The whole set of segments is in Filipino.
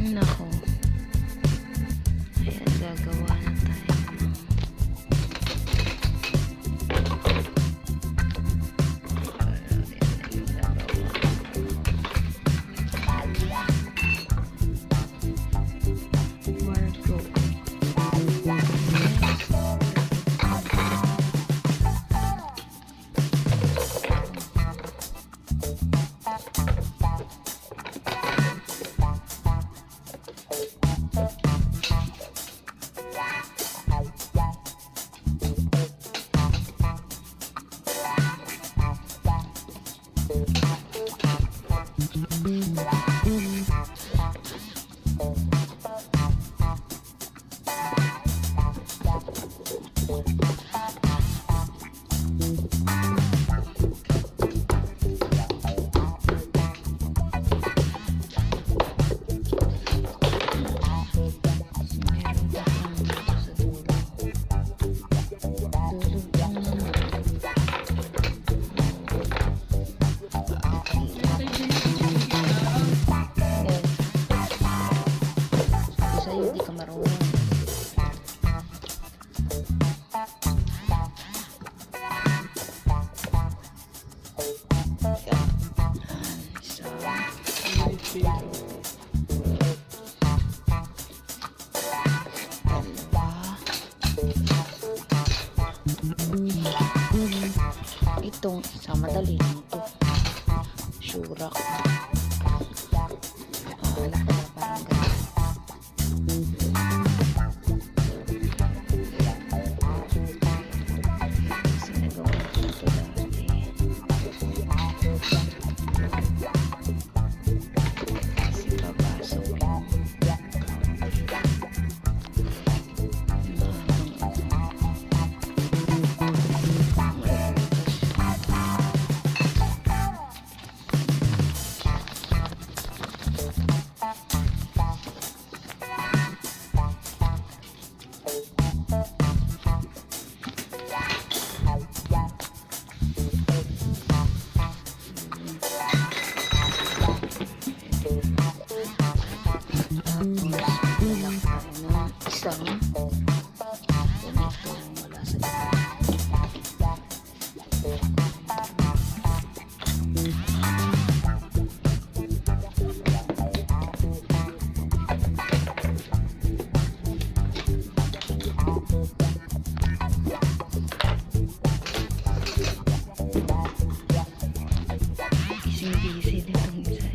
Nako. Ayan, gagawa na tayo ng wardrobe. Hindi ka marunong. Itong isa madali lang ito. Sure ako. Wala ka na parang ganun. Isang ganito wala sa busy din itong isa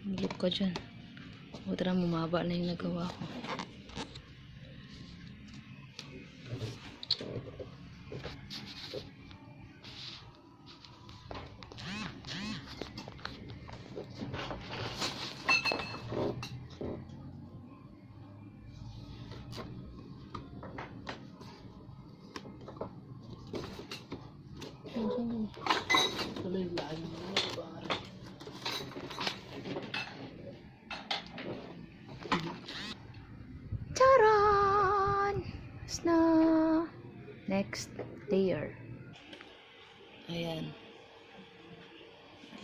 Bulok ka dyan. Tara, bumaba na yung nagawa ko. Charan! Na next layer. Ayan.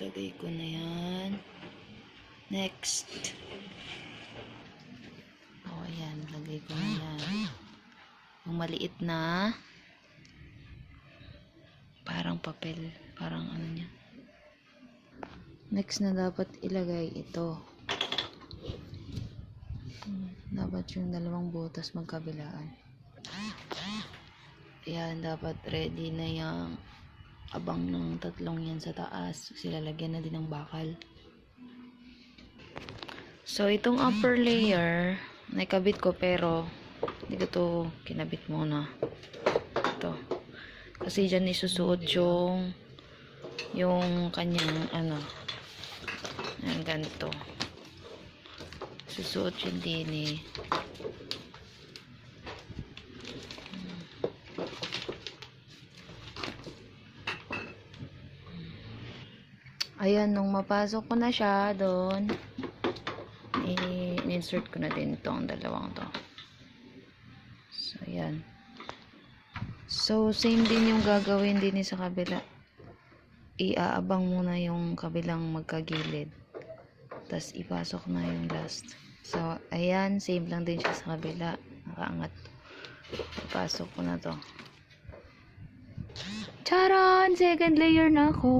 Lagay ko na yan. Next. Ayan. Lagay ko na yan. Yung maliit na parang papel. Parang ano niya. Next na dapat ilagay ito. Dapat yung dalawang butas magkabilaan. Ayan, dapat ready na yung abang ng tatlong yan sa taas. Sila lagyan na din ng bakal. So, itong upper layer, naikabit ko pero hindi ko to kinabit muna. Ito. Kasi dyan isusuot yung kanyang ano, yung ganito. Susuot yung din eh. Ayan, nung mapasok ko na siya doon, in-insert ko na din itong dalawang to. So, Ayan. So, same din yung gagawin din sa kabila. Iaabang muna yung kabilang magkagilid. Tapos, ipasok na yung last. So, ayan. Same lang din siya sa kabila. Nakaangat. Ipasok ko na to. Charan! Second layer na ako.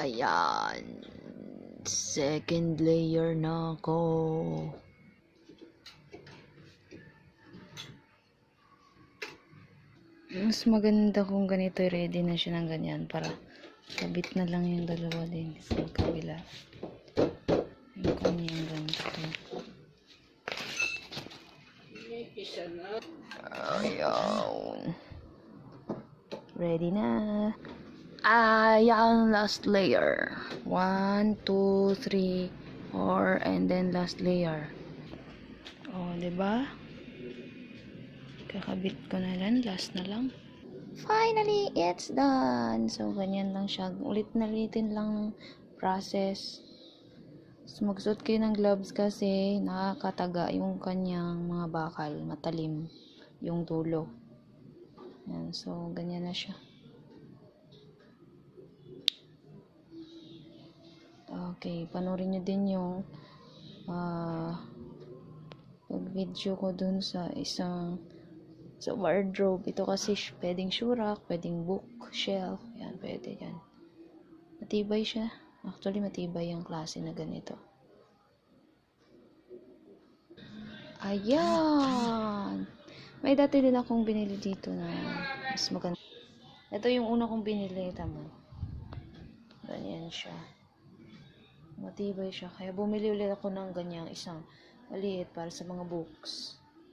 Ayan. Second layer na ako. Mas maganda kung ganito, ready na siya ng ganyan para kabit na lang yung dalawa din sa kabila. Yung kanyang ganito. Ayan. Ready na. Ayan, last layer. 1, 2, 3, 4, and then last layer. Oh, diba? Kakabit ko na lang, last na lang. Finally, it's done. So, ganyan lang siya. Ulit-ulitin lang process. So, magsuot kayo ng gloves kasi nakakataga yung kanyang mga bakal. Matalim yung dulo. Yan. So, ganyan na siya. Okay, panoorin nyo din yung pag-video ko dun sa isang sa wardrobe. Ito kasi pwedeng shurak, pwedeng bookshelf. Yan, pwede yan. Matibay siya. Actually, matibay yung klase na ganito. Ayan! May dati din akong binili dito na mas maganda. Ito yung una kong binili. Tamo. Ganyan siya. Matibay siya. Kaya bumili ulit ako ng ganyang isang maliit para sa mga books.